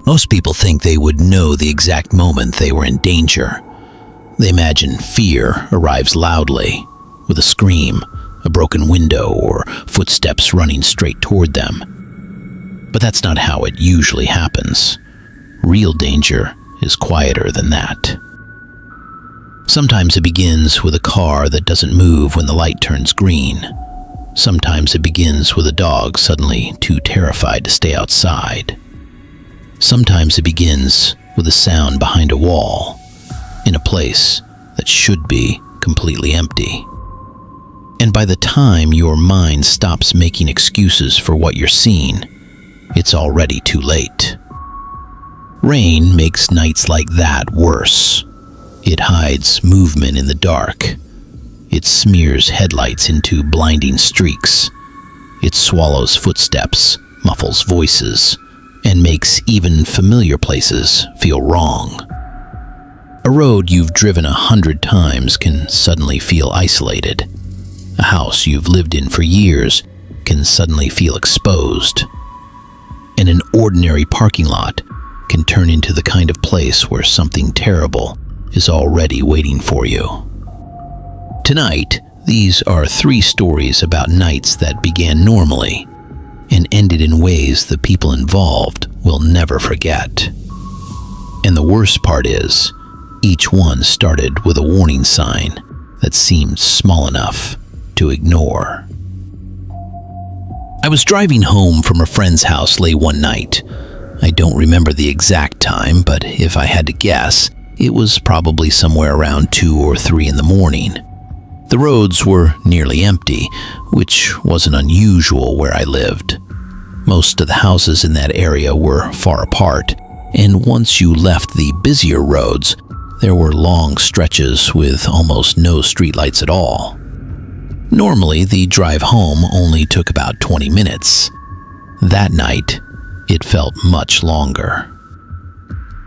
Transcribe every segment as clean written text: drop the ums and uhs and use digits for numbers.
Most people think they would know the exact moment they were in danger. They imagine fear arrives loudly, with a scream, a broken window, or footsteps running straight toward them. But that's not how it usually happens. Real danger is quieter than that. Sometimes it begins with a car that doesn't move when the light turns green. Sometimes it begins with a dog suddenly too terrified to stay outside. Sometimes it begins with a sound behind a wall, in a place that should be completely empty. And by the time your mind stops making excuses for what you're seeing, it's already too late. Rain makes nights like that worse. It hides movement in the dark. It smears headlights into blinding streaks. It swallows footsteps, muffles voices, and makes even familiar places feel wrong. A road you've driven 100 times can suddenly feel isolated. A house you've lived in for years can suddenly feel exposed. And an ordinary parking lot can turn into the kind of place where something terrible is already waiting for you. Tonight, these are 3 stories about nights that began normally and ended in ways the people involved will never forget. And the worst part is, each one started with a warning sign that seemed small enough to ignore. I was driving home from a friend's house late one night. I don't remember the exact time, but if I had to guess, it was probably somewhere around 2 or 3 in the morning. The roads were nearly empty, which wasn't unusual where I lived. Most of the houses in that area were far apart, and once you left the busier roads, there were long stretches with almost no streetlights at all. Normally, the drive home only took about 20 minutes. That night, it felt much longer.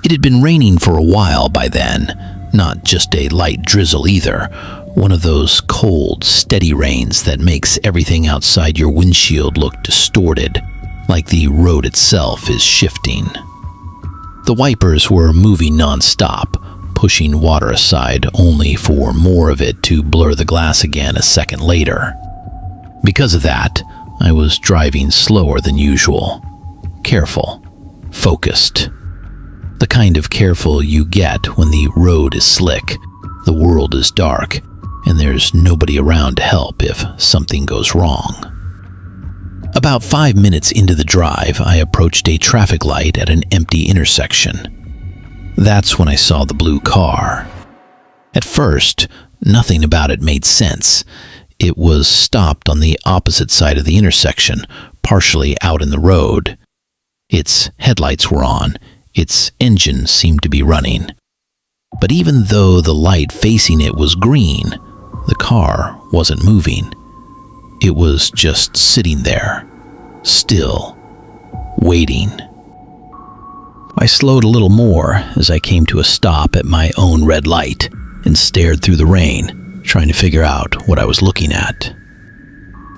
It had been raining for a while by then, not just a light drizzle either, one of those cold, steady rains that makes everything outside your windshield look distorted, like the road itself is shifting. The wipers were moving non-stop, pushing water aside only for more of it to blur the glass again a second later. Because of that, I was driving slower than usual. Careful, focused. The kind of careful you get when the road is slick, the world is dark, and there's nobody around to help if something goes wrong. About 5 minutes into the drive, I approached a traffic light at an empty intersection. That's when I saw the blue car. At first, nothing about it made sense. It was stopped on the opposite side of the intersection, partially out in the road. Its headlights were on. Its engine seemed to be running. But even though the light facing it was green, the car wasn't moving. It was just sitting there, still, waiting. I slowed a little more as I came to a stop at my own red light and stared through the rain, trying to figure out what I was looking at.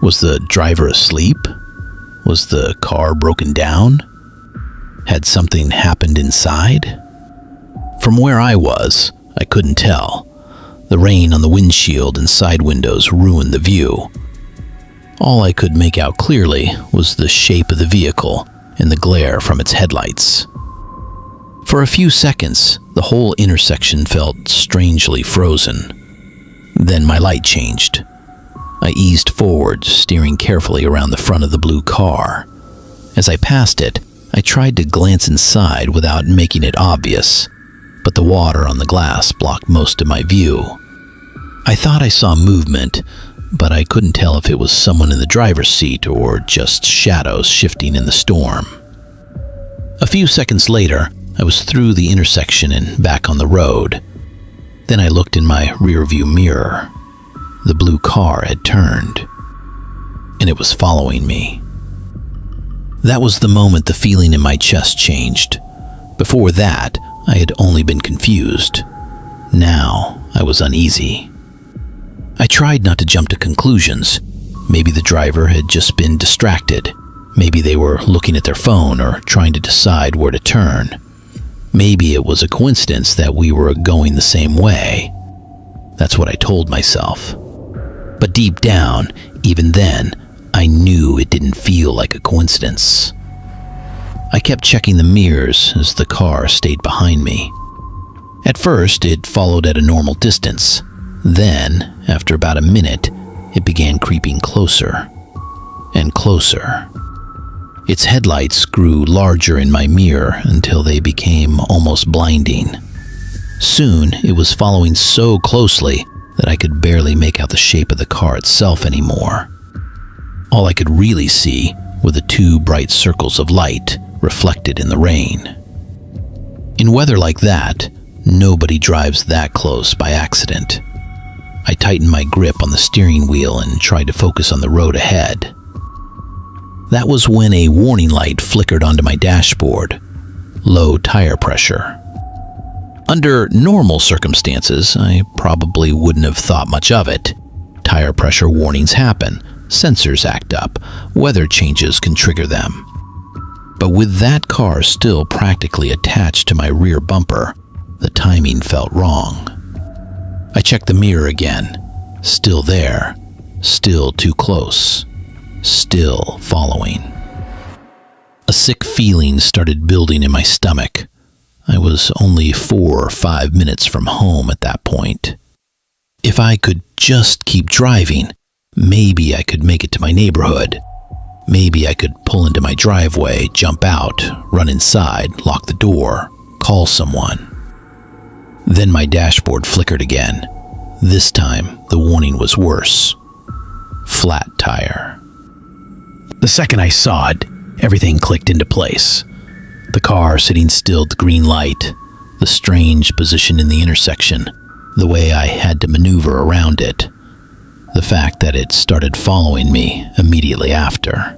Was the driver asleep? Was the car broken down? Had something happened inside? From where I was, I couldn't tell. The rain on the windshield and side windows ruined the view. All I could make out clearly was the shape of the vehicle and the glare from its headlights. For a few seconds, the whole intersection felt strangely frozen. Then my light changed. I eased forward, steering carefully around the front of the blue car. As I passed it, I tried to glance inside without making it obvious, but the water on the glass blocked most of my view. I thought I saw movement, but I couldn't tell if it was someone in the driver's seat or just shadows shifting in the storm. A few seconds later, I was through the intersection and back on the road. Then I looked in my rearview mirror. The blue car had turned, and it was following me. That was the moment the feeling in my chest changed. Before that, I had only been confused. Now, I was uneasy. I tried not to jump to conclusions. Maybe the driver had just been distracted. Maybe they were looking at their phone or trying to decide where to turn. Maybe it was a coincidence that we were going the same way. That's what I told myself. But deep down, even then, I knew it didn't feel like a coincidence. I kept checking the mirrors as the car stayed behind me. At first, it followed at a normal distance. Then, after about a minute, it began creeping closer and closer. Its headlights grew larger in my mirror until they became almost blinding. Soon, it was following so closely that I could barely make out the shape of the car itself anymore. All I could really see were the two bright circles of light reflected in the rain. In weather like that, nobody drives that close by accident. I tightened my grip on the steering wheel and tried to focus on the road ahead. That was when a warning light flickered onto my dashboard. Low tire pressure. Under normal circumstances, I probably wouldn't have thought much of it. Tire pressure warnings happen, sensors act up, weather changes can trigger them. But with that car still practically attached to my rear bumper, the timing felt wrong. I checked the mirror again. Still there. Still too close. Still following. A sick feeling started building in my stomach. I was only 4 or 5 minutes from home at that point. If I could just keep driving, maybe I could make it to my neighborhood. Maybe I could pull into my driveway, jump out, run inside, lock the door, call someone. Then my dashboard flickered again. This time, the warning was worse. Flat tire. The second I saw it, everything clicked into place. The car sitting still at the green light, the strange position in the intersection, the way I had to maneuver around it, the fact that it started following me immediately after.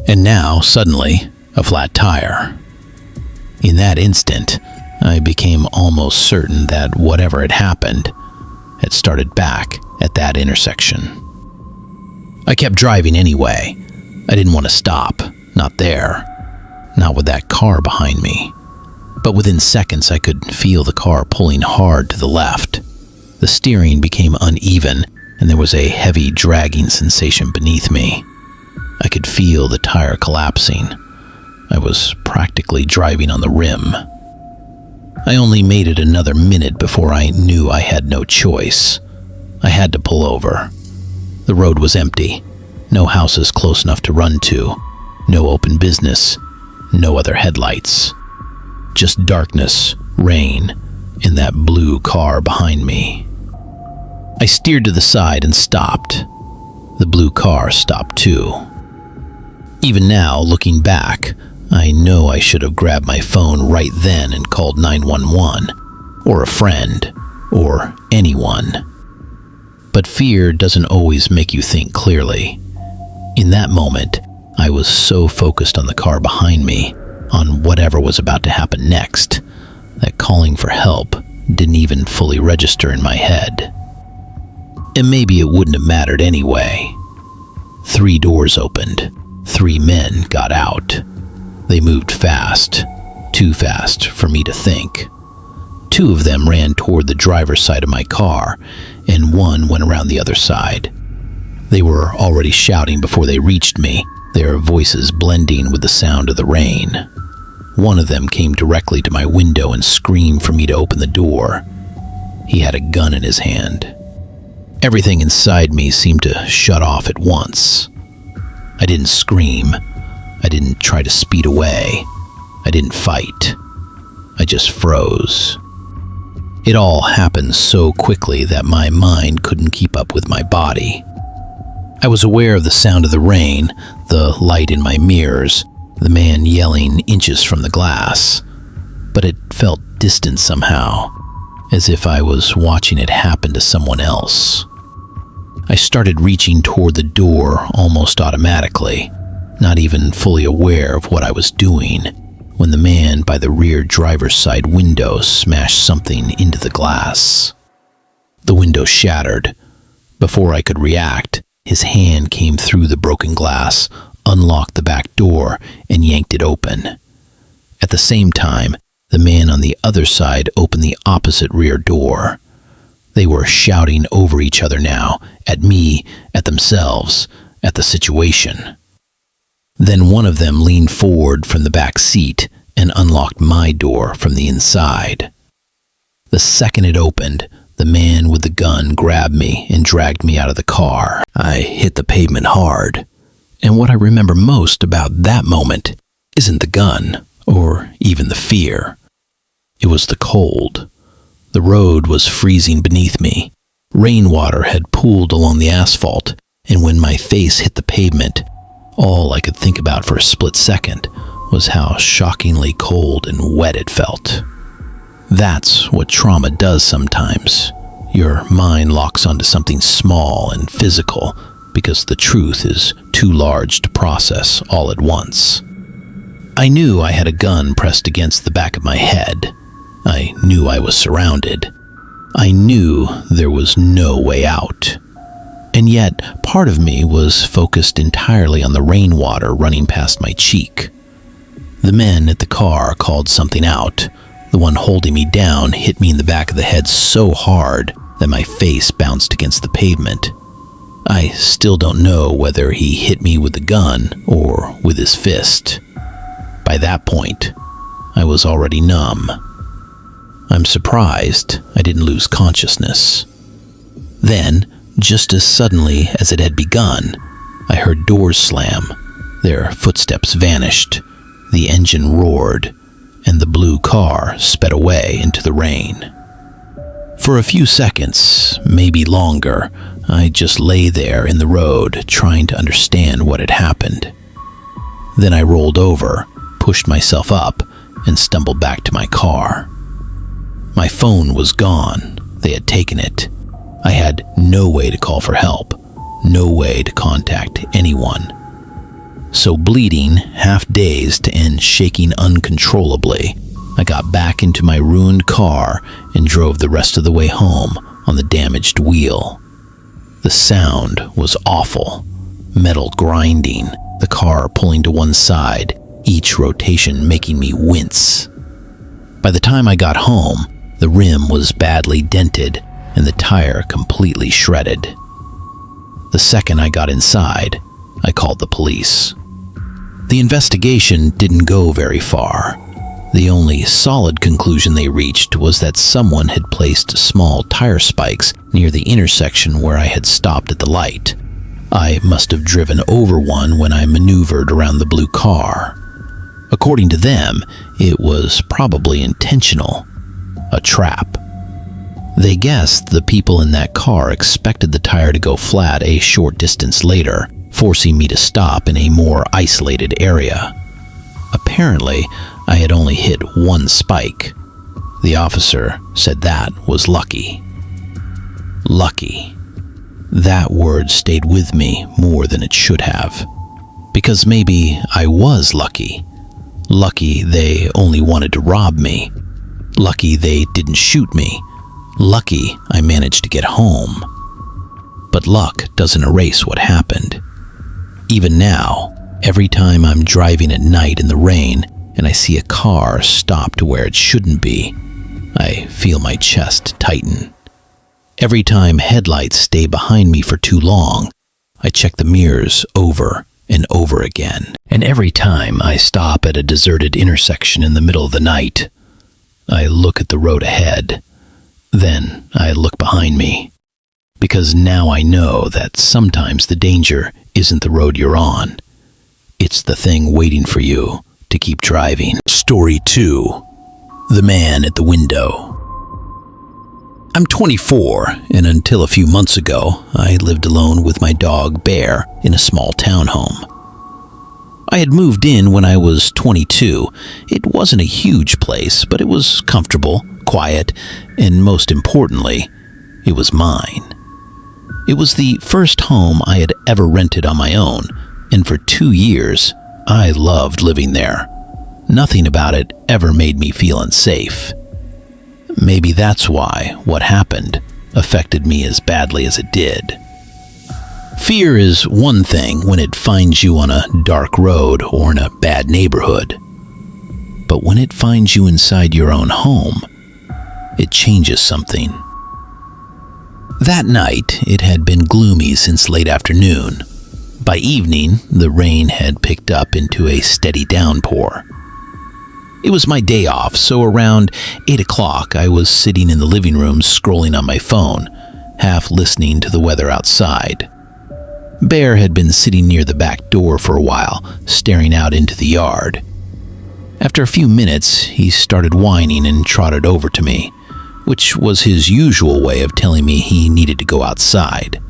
And now, suddenly, a flat tire. In that instant, I became almost certain that whatever had happened had started back at that intersection. I kept driving anyway. I didn't want to stop, not there, not with that car behind me. But within seconds, I could feel the car pulling hard to the left. The steering became uneven, and there was a heavy dragging sensation beneath me. I could feel the tire collapsing. I was practically driving on the rim. I only made it another minute before I knew I had no choice. I had to pull over. The road was empty. No houses close enough to run to. No open business. No other headlights. Just darkness, rain, and that blue car behind me. I steered to the side and stopped. The blue car stopped too. Even now, looking back, I know I should have grabbed my phone right then and called 911, or a friend, or anyone. But fear doesn't always make you think clearly. In that moment, I was so focused on the car behind me, on whatever was about to happen next, that calling for help didn't even fully register in my head. And maybe it wouldn't have mattered anyway. 3 doors opened. 3 men got out. They moved fast, too fast for me to think. 2 of them ran toward the driver's side of my car, and 1 went around the other side. They were already shouting before they reached me, their voices blending with the sound of the rain. One of them came directly to my window and screamed for me to open the door. He had a gun in his hand. Everything inside me seemed to shut off at once. I didn't scream. I didn't try to speed away. I didn't fight. I just froze. It all happened so quickly that my mind couldn't keep up with my body. I was aware of the sound of the rain, the light in my mirrors, the man yelling inches from the glass, but it felt distant somehow, as if I was watching it happen to someone else. I started reaching toward the door almost automatically, not even fully aware of what I was doing, when the man by the rear driver's side window smashed something into the glass. The window shattered. Before I could react, his hand came through the broken glass, unlocked the back door and yanked it open. At the same time, the man on the other side opened the opposite rear door. They were shouting over each other now, at me, at themselves, at the situation. Then one of them leaned forward from the back seat and unlocked my door from the inside. The second it opened, the man with the gun grabbed me and dragged me out of the car. I hit the pavement hard. And what I remember most about that moment isn't the gun, or even the fear. It was the cold. The road was freezing beneath me. Rainwater had pooled along the asphalt, and when my face hit the pavement, all I could think about for a split second was how shockingly cold and wet it felt. That's what trauma does sometimes. Your mind locks onto something small and physical because the truth is too large to process all at once. I knew I had a gun pressed against the back of my head. I knew I was surrounded. I knew there was no way out. And yet, part of me was focused entirely on the rainwater running past my cheek. The men at the car called something out. The one holding me down hit me in the back of the head so hard that my face bounced against the pavement. I still don't know whether he hit me with the gun or with his fist. By that point, I was already numb. I'm surprised I didn't lose consciousness. Then, just as suddenly as it had begun, I heard doors slam. Their footsteps vanished. The engine roared, and the blue car sped away into the rain. For a few seconds, maybe longer, I just lay there in the road trying to understand what had happened. Then I rolled over, pushed myself up, and stumbled back to my car. My phone was gone. They had taken it. I had no way to call for help, no way to contact anyone. So bleeding, half-dazed, and shaking uncontrollably, I got back into my ruined car and drove the rest of the way home on the damaged wheel. The sound was awful. Metal grinding, the car pulling to one side, each rotation making me wince. By the time I got home, the rim was badly dented and the tire completely shredded. The second I got inside, I called the police. The investigation didn't go very far. The only solid conclusion they reached was that someone had placed small tire spikes near the intersection where I had stopped at the light. I must have driven over one when I maneuvered around the blue car. According to them, it was probably intentional. A trap. They guessed the people in that car expected the tire to go flat a short distance later, forcing me to stop in a more isolated area. Apparently, I had only hit one spike. The officer said that was lucky. Lucky. That word stayed with me more than it should have. Because maybe I was lucky. Lucky they only wanted to rob me. Lucky they didn't shoot me. Lucky I managed to get home. But luck doesn't erase what happened. Even now, every time I'm driving at night in the rain and I see a car stopped where it shouldn't be, I feel my chest tighten. Every time headlights stay behind me for too long, I check the mirrors over and over again. And every time I stop at a deserted intersection in the middle of the night, I look at the road ahead. Then I look behind me. Because now I know that sometimes the danger isn't the road you're on. It's the thing waiting for you to keep driving. Story 2. The Man at the Window. I'm 24, and until a few months ago, I lived alone with my dog Bear in a small townhome. I had moved in when I was 22. It wasn't a huge place, but it was comfortable, quiet, and most importantly, it was mine. It was the first home I had ever rented on my own, and for 2 years, I loved living there. Nothing about it ever made me feel unsafe. Maybe that's why what happened affected me as badly as it did. Fear is one thing when it finds you on a dark road or in a bad neighborhood. But when it finds you inside your own home, it changes something. That night, it had been gloomy since late afternoon. By evening, the rain had picked up into a steady downpour. It was my day off, so around 8 o'clock I was sitting in the living room scrolling on my phone, half listening to the weather outside. Bear had been sitting near the back door for a while, staring out into the yard. After a few minutes, he started whining and trotted over to me, which was his usual way of telling me he needed to go outside.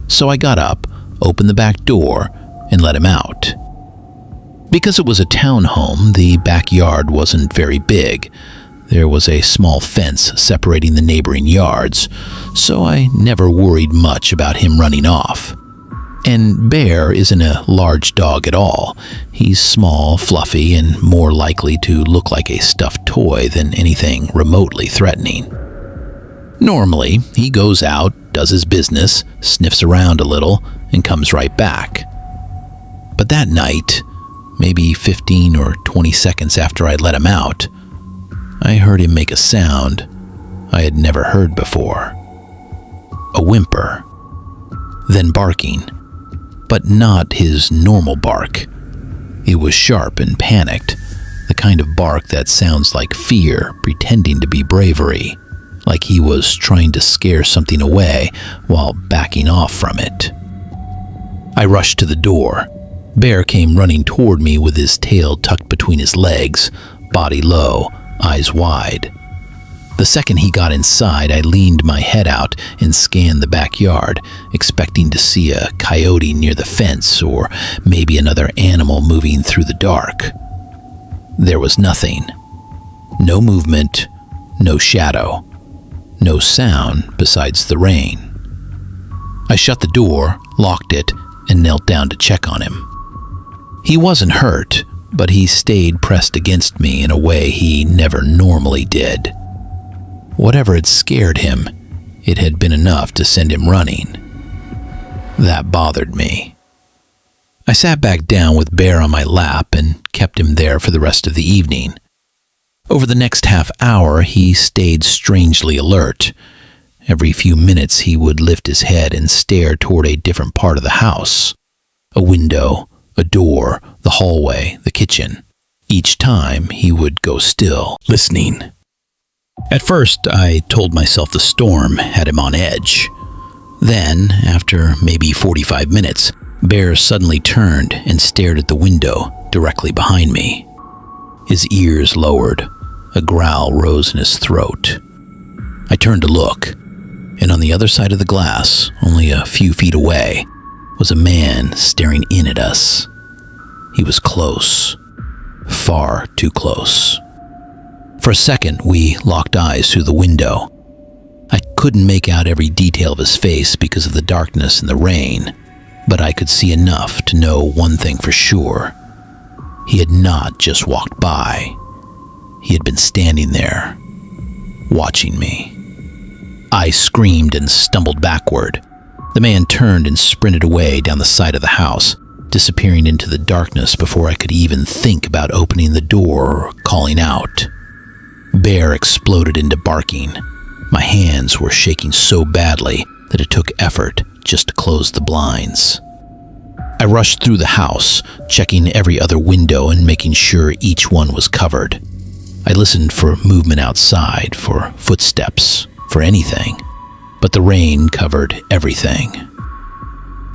So I got up, opened the back door, and let him out. Because it was a townhome, the backyard wasn't very big. There was a small fence separating the neighboring yards, so I never worried much about him running off. And Bear isn't a large dog at all. He's small, fluffy, and more likely to look like a stuffed toy than anything remotely threatening. Normally, he goes out, does his business, sniffs around a little, and comes right back. But that night, maybe 15 or 20 seconds after I'd let him out, I heard him make a sound I had never heard before. A whimper, then barking. But not his normal bark. It was sharp and panicked, the kind of bark that sounds like fear pretending to be bravery, like he was trying to scare something away while backing off from it. I rushed to the door. Bear came running toward me with his tail tucked between his legs, body low, eyes wide. The second he got inside, I leaned my head out and scanned the backyard, expecting to see a coyote near the fence or maybe another animal moving through the dark. There was nothing. No movement, no shadow, no sound besides the rain. I shut the door, locked it, and knelt down to check on him. He wasn't hurt, but he stayed pressed against me in a way he never normally did. Whatever had scared him, it had been enough to send him running. That bothered me. I sat back down with Bear on my lap and kept him there for the rest of the evening. Over the next half hour, he stayed strangely alert. Every few minutes, he would lift his head and stare toward a different part of the house. A window, a door, the hallway, the kitchen. Each time, he would go still, listening. At first, I told myself the storm had him on edge. Then, after maybe 45 minutes, Bear suddenly turned and stared at the window directly behind me. His ears lowered. A growl rose in his throat. I turned to look, and on the other side of the glass, only a few feet away, was a man staring in at us. He was close. Far too close. For a second, we locked eyes through the window. I couldn't make out every detail of his face because of the darkness and the rain, but I could see enough to know one thing for sure. He had not just walked by. He had been standing there, watching me. I screamed and stumbled backward. The man turned and sprinted away down the side of the house, disappearing into the darkness before I could even think about opening the door or calling out. Bear exploded into barking. My hands were shaking so badly that it took effort just to close the blinds. I rushed through the house, checking every other window and making sure each one was covered. I listened for movement outside, for footsteps, for anything, but the rain covered everything.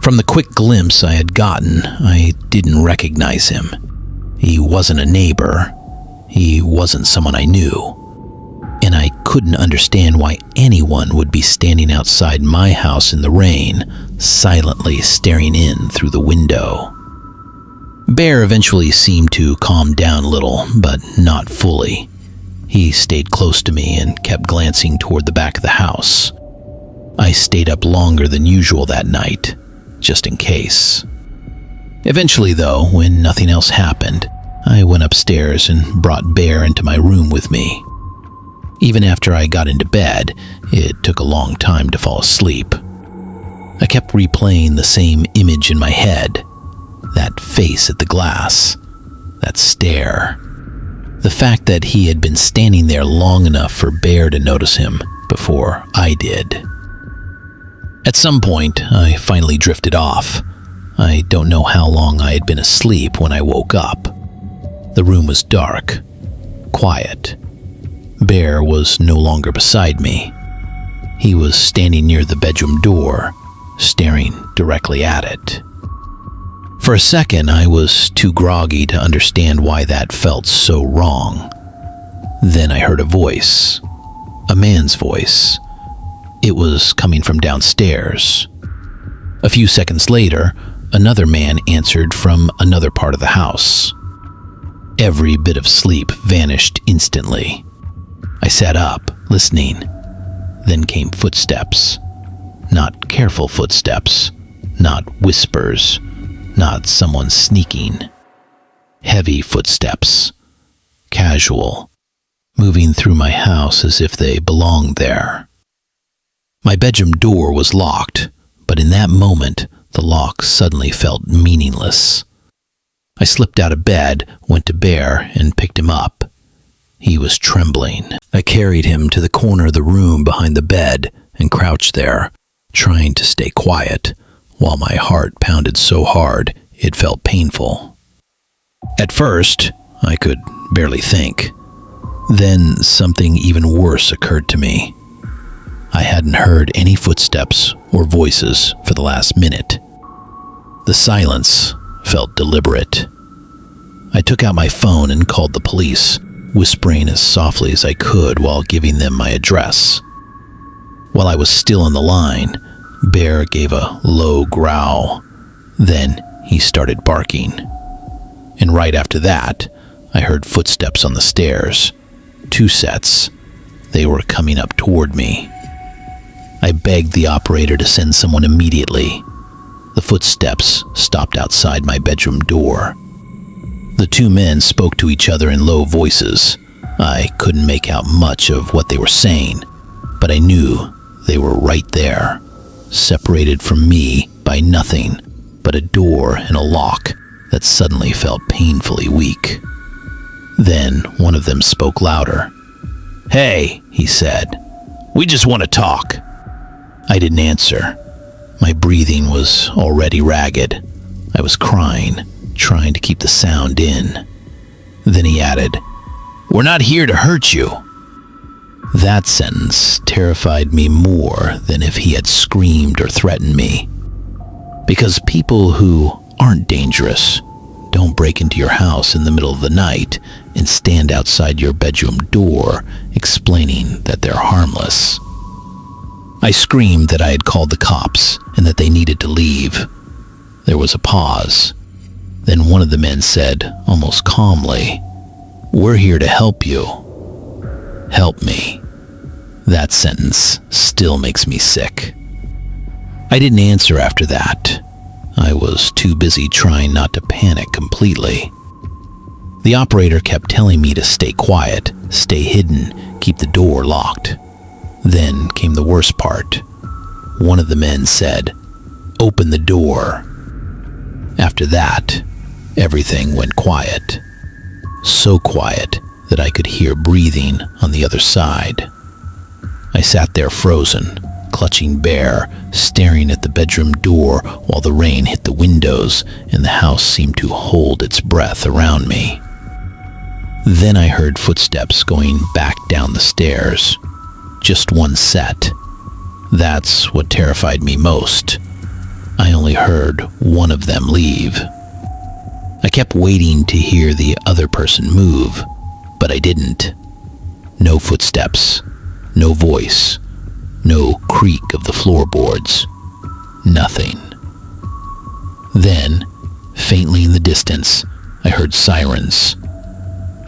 From the quick glimpse I had gotten, I didn't recognize him. He wasn't a neighbor. He wasn't someone I knew. And I couldn't understand why anyone would be standing outside my house in the rain, silently staring in through the window. Bear eventually seemed to calm down a little, but not fully. He stayed close to me and kept glancing toward the back of the house. I stayed up longer than usual that night, just in case. Eventually, though, when nothing else happened, I went upstairs and brought Bear into my room with me. Even after I got into bed, it took a long time to fall asleep. I kept replaying the same image in my head. That face at the glass. That stare. The fact that he had been standing there long enough for Bear to notice him before I did. At some point, I finally drifted off. I don't know how long I had been asleep when I woke up. The room was dark, quiet. Bear was no longer beside me. He was standing near the bedroom door, staring directly at it. For a second, I was too groggy to understand why that felt so wrong. Then I heard a voice. A man's voice. It was coming from downstairs. A few seconds later, another man answered from another part of the house. Every bit of sleep vanished instantly. I sat up, listening. Then came footsteps. Not careful footsteps. Not whispers. Not someone sneaking. Heavy footsteps. Casual. Moving through my house as if they belonged there. My bedroom door was locked, but in that moment, the lock suddenly felt meaningless. I slipped out of bed, went to Bear, and picked him up. He was trembling. I carried him to the corner of the room behind the bed and crouched there, trying to stay quiet, while my heart pounded so hard it felt painful. At first, I could barely think. Then something even worse occurred to me. I hadn't heard any footsteps or voices for the last minute. The silence felt deliberate. I took out my phone and called the police, whispering as softly as I could while giving them my address. While I was still on the line, Bear gave a low growl. Then he started barking. And right after that, I heard footsteps on the stairs. 2 sets. They were coming up toward me. I begged the operator to send someone immediately. The footsteps stopped outside my bedroom door. The 2 men spoke to each other in low voices. I couldn't make out much of what they were saying, but I knew they were right there, separated from me by nothing but a door and a lock that suddenly felt painfully weak. Then one of them spoke louder. "Hey," he said, "we just want to talk." I didn't answer. My breathing was already ragged. I was crying, trying to keep the sound in. Then he added, "We're not here to hurt you." That sentence terrified me more than if he had screamed or threatened me. Because people who aren't dangerous don't break into your house in the middle of the night and stand outside your bedroom door explaining that they're harmless. I screamed that I had called the cops and that they needed to leave. There was a pause. Then one of the men said, almost calmly, "We're here to help you." Help me. That sentence still makes me sick. I didn't answer after that. I was too busy trying not to panic completely. The operator kept telling me to stay quiet, stay hidden, keep the door locked. Then came the worst part. One of the men said, "Open the door." After that, everything went quiet. So quiet that I could hear breathing on the other side. I sat there frozen, clutching Bear, staring at the bedroom door while the rain hit the windows and the house seemed to hold its breath around me. Then I heard footsteps going back down the stairs. Just one set. That's what terrified me most. I only heard one of them leave. I kept waiting to hear the other person move, but I didn't. No footsteps, no voice, no creak of the floorboards, nothing. Then, faintly in the distance, I heard sirens.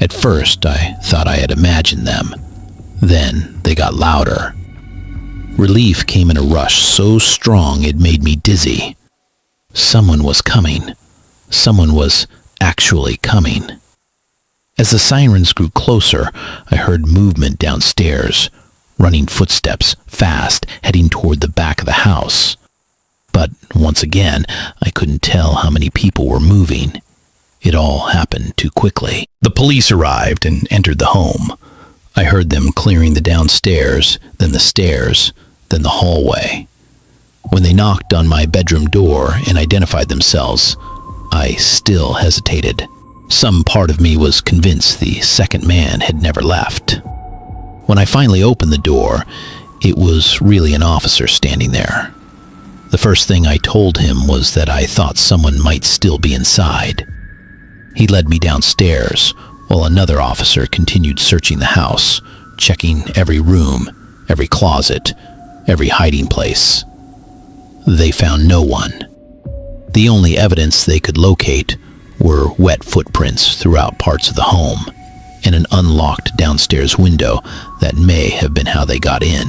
At first, I thought I had imagined them. Then they got louder. Relief came in a rush so strong it made me dizzy. Someone was coming. Someone was actually coming. As the sirens grew closer, I heard movement downstairs, running footsteps, fast, heading toward the back of the house. But once again, I couldn't tell how many people were moving. It all happened too quickly. The police arrived and entered the home. I heard them clearing the downstairs, then the stairs, then the hallway. When they knocked on my bedroom door and identified themselves, I still hesitated. Some part of me was convinced the second man had never left. When I finally opened the door, it was really an officer standing there. The first thing I told him was that I thought someone might still be inside. He led me downstairs, while another officer continued searching the house, checking every room, every closet, every hiding place. They found no one. The only evidence they could locate were wet footprints throughout parts of the home and an unlocked downstairs window that may have been how they got in.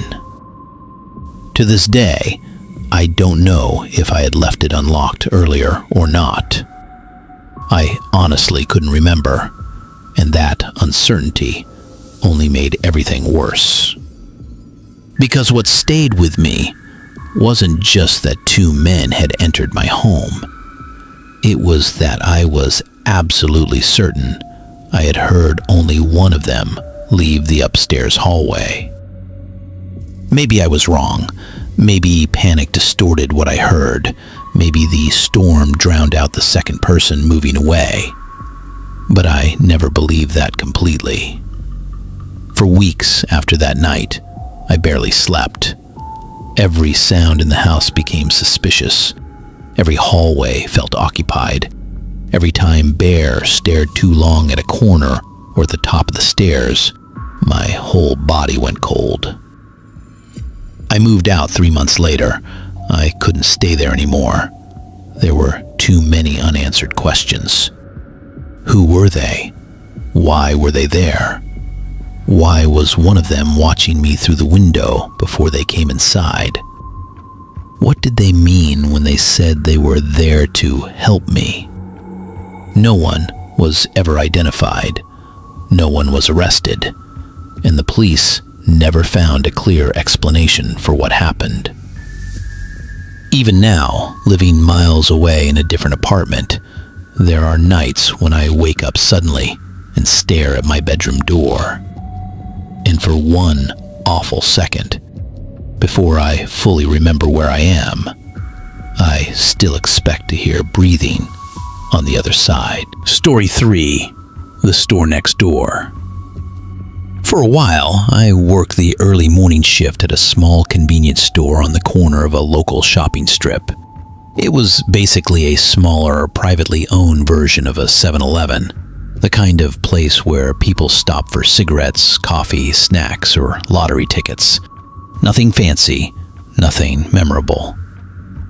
To this day, I don't know if I had left it unlocked earlier or not. I honestly couldn't remember, and that uncertainty only made everything worse. Because what stayed with me wasn't just that two men had entered my home. It was that I was absolutely certain I had heard only one of them leave the upstairs hallway. Maybe I was wrong. Maybe panic distorted what I heard. Maybe the storm drowned out the second person moving away. But I never believed that completely. For weeks after that night, I barely slept. Every sound in the house became suspicious. Every hallway felt occupied. Every time Bear stared too long at a corner or at the top of the stairs, my whole body went cold. I moved out 3 months later. I couldn't stay there anymore. There were too many unanswered questions. Who were they? Why were they there? Why was one of them watching me through the window before they came inside? What did they mean when they said they were there to help me? No one was ever identified. No one was arrested. And the police never found a clear explanation for what happened. Even now, living miles away in a different apartment, there are nights when I wake up suddenly and stare at my bedroom door. And for one awful second, before I fully remember where I am, I still expect to hear breathing on the other side. Story 3. The Store Next Door. For a while, I worked the early morning shift at a small convenience store on the corner of a local shopping strip. It was basically a smaller, privately owned version of a 7-Eleven, the kind of place where people stop for cigarettes, coffee, snacks, or lottery tickets. Nothing fancy, nothing memorable.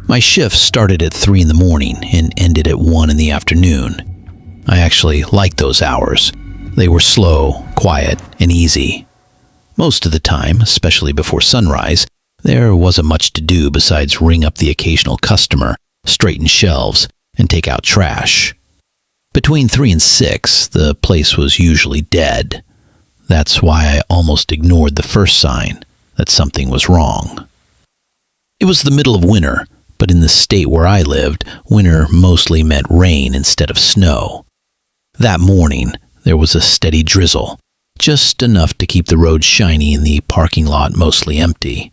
My shift started at 3 in the morning and ended at 1 in the afternoon. I actually liked those hours. They were slow, quiet, and easy. Most of the time, especially before sunrise, there wasn't much to do besides ring up the occasional customer, straighten shelves, and take out trash. Between 3 and 6, the place was usually dead. That's why I almost ignored the first sign that something was wrong. It was the middle of winter, but in the state where I lived, winter mostly meant rain instead of snow. That morning, there was a steady drizzle, just enough to keep the road shiny and the parking lot mostly empty.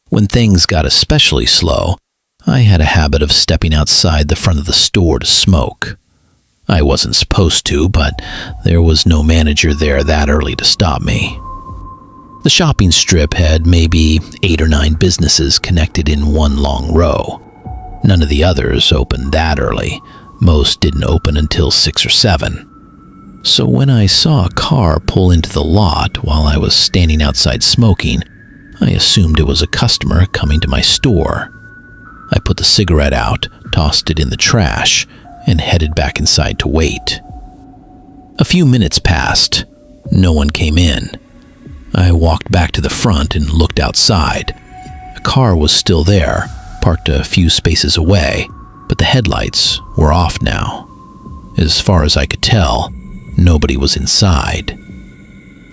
When things got especially slow, I had a habit of stepping outside the front of the store to smoke. I wasn't supposed to, but there was no manager there that early to stop me. The shopping strip had maybe 8 or 9 businesses connected in one long row. None of the others opened that early. Most didn't open until 6 or 7. So when I saw a car pull into the lot while I was standing outside smoking, I assumed it was a customer coming to my store. I put the cigarette out, tossed it in the trash, and headed back inside to wait. A few minutes passed. No one came in. I walked back to the front and looked outside. A car was still there, parked a few spaces away, but the headlights were off now. As far as I could tell, nobody was inside.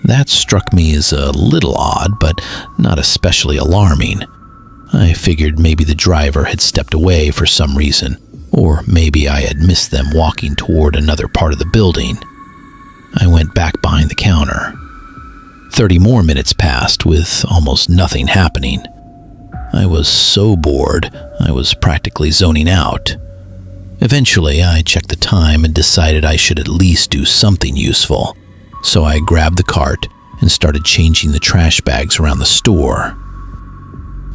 That struck me as a little odd, but not especially alarming. I figured maybe the driver had stepped away for some reason, or maybe I had missed them walking toward another part of the building. I went back behind the counter. 30 more minutes passed with almost nothing happening. I was so bored, I was practically zoning out. Eventually, I checked the time and decided I should at least do something useful. So I grabbed the cart and started changing the trash bags around the store.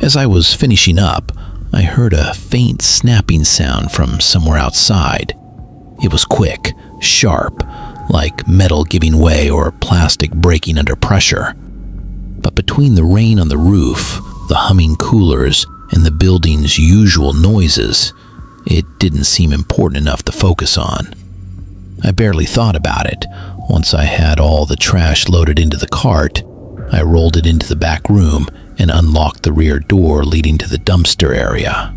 As I was finishing up, I heard a faint snapping sound from somewhere outside. It was quick, sharp, like metal giving way or plastic breaking under pressure. But between the rain on the roof, the humming coolers, and the building's usual noises, it didn't seem important enough to focus on. I barely thought about it. Once I had all the trash loaded into the cart, I rolled it into the back room and unlocked the rear door leading to the dumpster area.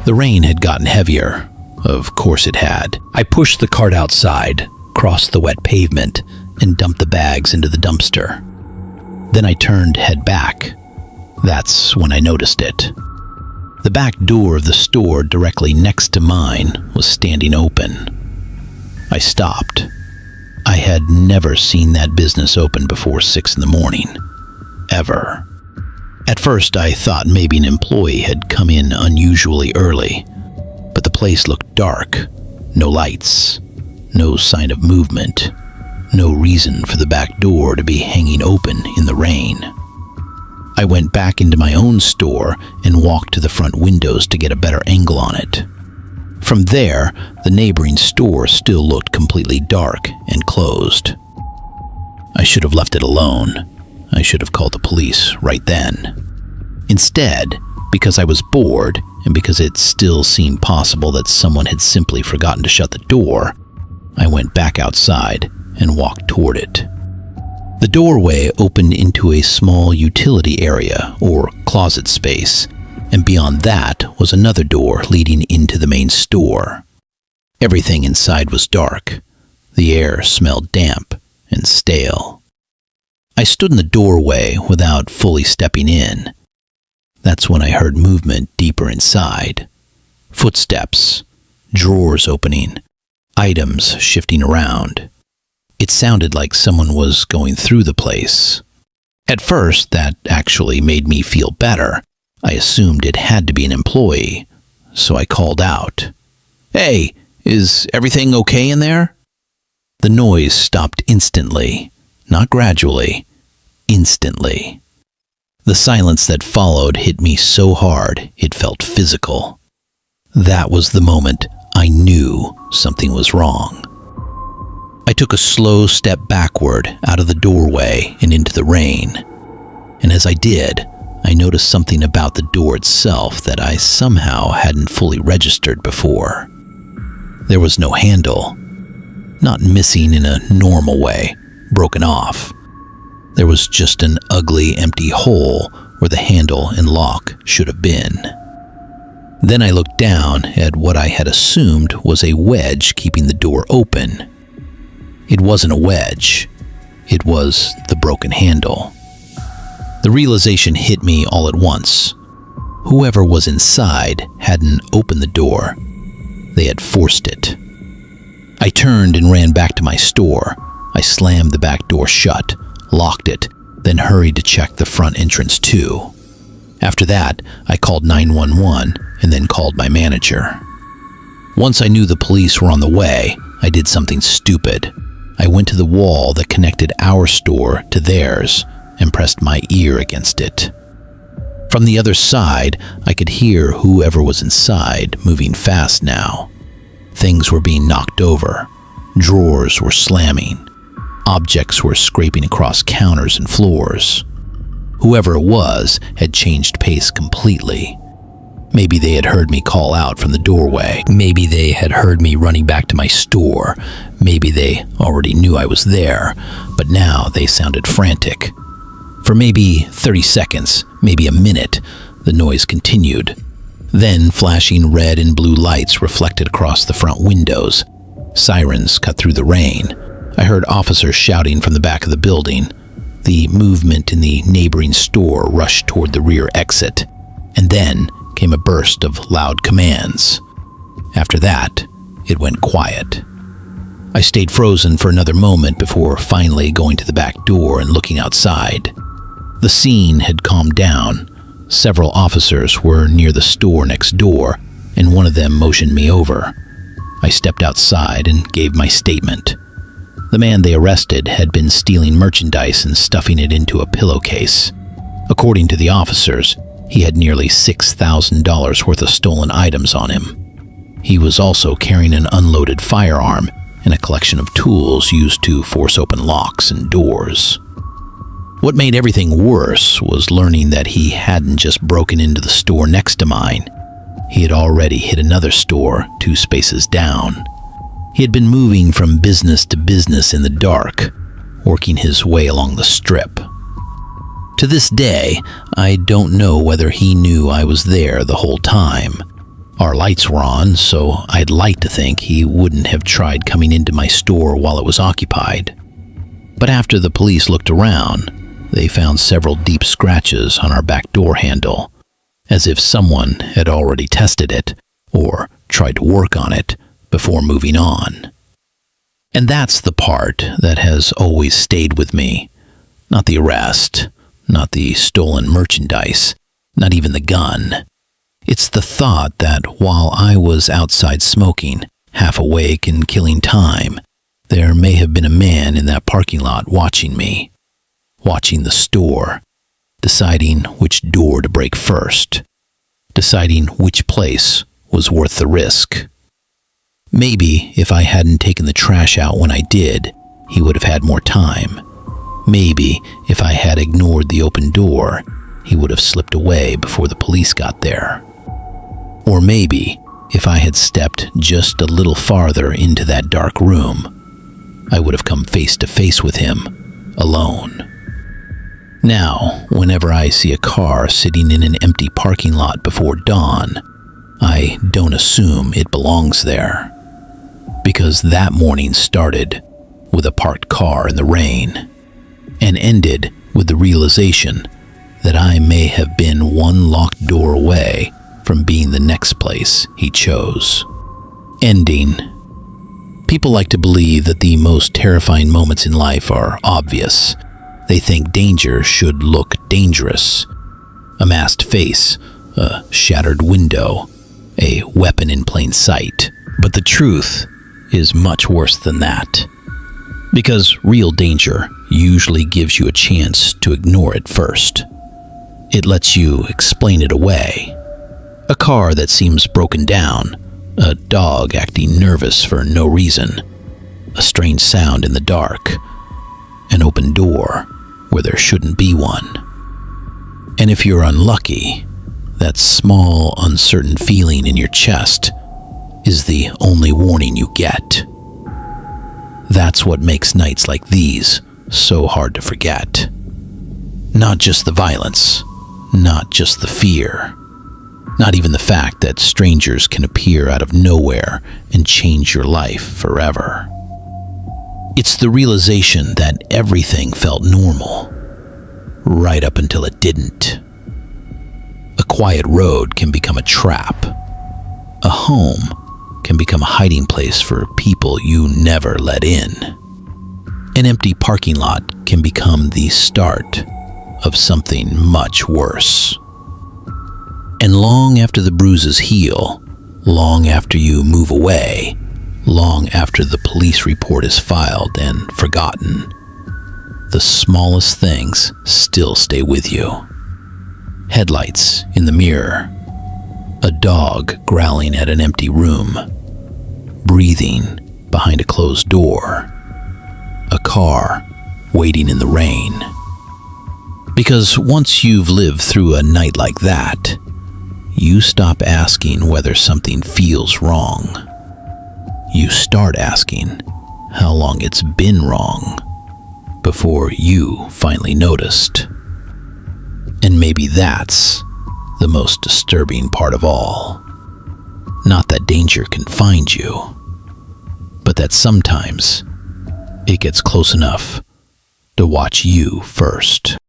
The rain had gotten heavier. Of course it had. I pushed the cart outside, crossed the wet pavement, and dumped the bags into the dumpster. Then I turned to head back. That's when I noticed it. The back door of the store directly next to mine was standing open. I stopped. I had never seen that business open before 6 in the morning. Ever. At first, I thought maybe an employee had come in unusually early, but the place looked dark. No lights, no sign of movement, no reason for the back door to be hanging open in the rain. I went back into my own store and walked to the front windows to get a better angle on it. From there, the neighboring store still looked completely dark and closed. I should have left it alone. I should have called the police right then. Instead, because I was bored and because it still seemed possible that someone had simply forgotten to shut the door, I went back outside and walked toward it. The doorway opened into a small utility area or closet space, and beyond that was another door leading into the main store. Everything inside was dark. The air smelled damp and stale. I stood in the doorway without fully stepping in. That's when I heard movement deeper inside. Footsteps, drawers opening, items shifting around. It sounded like someone was going through the place. At first, that actually made me feel better. I assumed it had to be an employee, so I called out, "Hey, is everything okay in there?" The noise stopped instantly, not gradually, instantly. The silence that followed hit me so hard it felt physical. That was the moment I knew something was wrong. I took a slow step backward out of the doorway and into the rain. And as I did, I noticed something about the door itself that I somehow hadn't fully registered before. There was no handle. Not missing in a normal way, broken off. There was just an ugly, empty hole where the handle and lock should have been. Then I looked down at what I had assumed was a wedge keeping the door open. It wasn't a wedge. It was the broken handle. The realization hit me all at once. Whoever was inside hadn't opened the door. They had forced it. I turned and ran back to my store. I slammed the back door shut, locked it, then hurried to check the front entrance too. After that, I called 911 and then called my manager. Once I knew the police were on the way, I did something stupid. I went to the wall that connected our store to theirs and pressed my ear against it. From the other side, I could hear whoever was inside moving fast now. Things were being knocked over. Drawers were slamming. Objects were scraping across counters and floors. Whoever it was had changed pace completely. Maybe they had heard me call out from the doorway. Maybe they had heard me running back to my store. Maybe they already knew I was there, but now they sounded frantic. For maybe 30 seconds, maybe a minute, the noise continued. Then flashing red and blue lights reflected across the front windows. Sirens cut through the rain. I heard officers shouting from the back of the building. The movement in the neighboring store rushed toward the rear exit. And then came a burst of loud commands. After that, it went quiet. I stayed frozen for another moment before finally going to the back door and looking outside. The scene had calmed down. Several officers were near the store next door, and one of them motioned me over. I stepped outside and gave my statement. The man they arrested had been stealing merchandise and stuffing it into a pillowcase. According to the officers, he had nearly $6,000 worth of stolen items on him. He was also carrying an unloaded firearm and a collection of tools used to force open locks and doors. What made everything worse was learning that he hadn't just broken into the store next to mine. He had already hit another store 2 spaces down. He had been moving from business to business in the dark, working his way along the strip. To this day, I don't know whether he knew I was there the whole time. Our lights were on, so I'd like to think he wouldn't have tried coming into my store while it was occupied. But after the police looked around, they found several deep scratches on our back door handle, as if someone had already tested it or tried to work on it before moving on. And that's the part that has always stayed with me. Not the arrest, not the stolen merchandise, not even the gun. It's the thought that while I was outside smoking, half awake and killing time, there may have been a man in that parking lot watching me, watching the store, deciding which door to break first, deciding which place was worth the risk. Maybe if I hadn't taken the trash out when I did, he would have had more time. Maybe if I had ignored the open door, he would have slipped away before the police got there. Or maybe if I had stepped just a little farther into that dark room, I would have come face to face with him, alone. Now, whenever I see a car sitting in an empty parking lot before dawn, I don't assume it belongs there. Because that morning started with a parked car in the rain, and ended with the realization that I may have been one locked door away from being the next place he chose. Ending. People like to believe that the most terrifying moments in life are obvious. They think danger should look dangerous. A masked face, a shattered window, a weapon in plain sight. But the truth is much worse than that. Because real danger usually gives you a chance to ignore it first. It lets you explain it away. A car that seems broken down, a dog acting nervous for no reason, a strange sound in the dark, an open door where there shouldn't be one. And if you're unlucky, that small, uncertain feeling in your chest is the only warning you get. That's what makes nights like these so hard to forget. Not just the violence, not just the fear, not even the fact that strangers can appear out of nowhere and change your life forever. It's the realization that everything felt normal, right up until it didn't. A quiet road can become a trap. A home can become a hiding place for people you never let in. An empty parking lot can become the start of something much worse. And long after the bruises heal, long after you move away, long after the police report is filed and forgotten, the smallest things still stay with you. Headlights in the mirror, a dog growling at an empty room, breathing behind a closed door, a car waiting in the rain. Because once you've lived through a night like that, you stop asking whether something feels wrong. You start asking how long it's been wrong before you finally noticed. And maybe that's the most disturbing part of all. Not that danger can find you, but that sometimes it gets close enough to watch you first.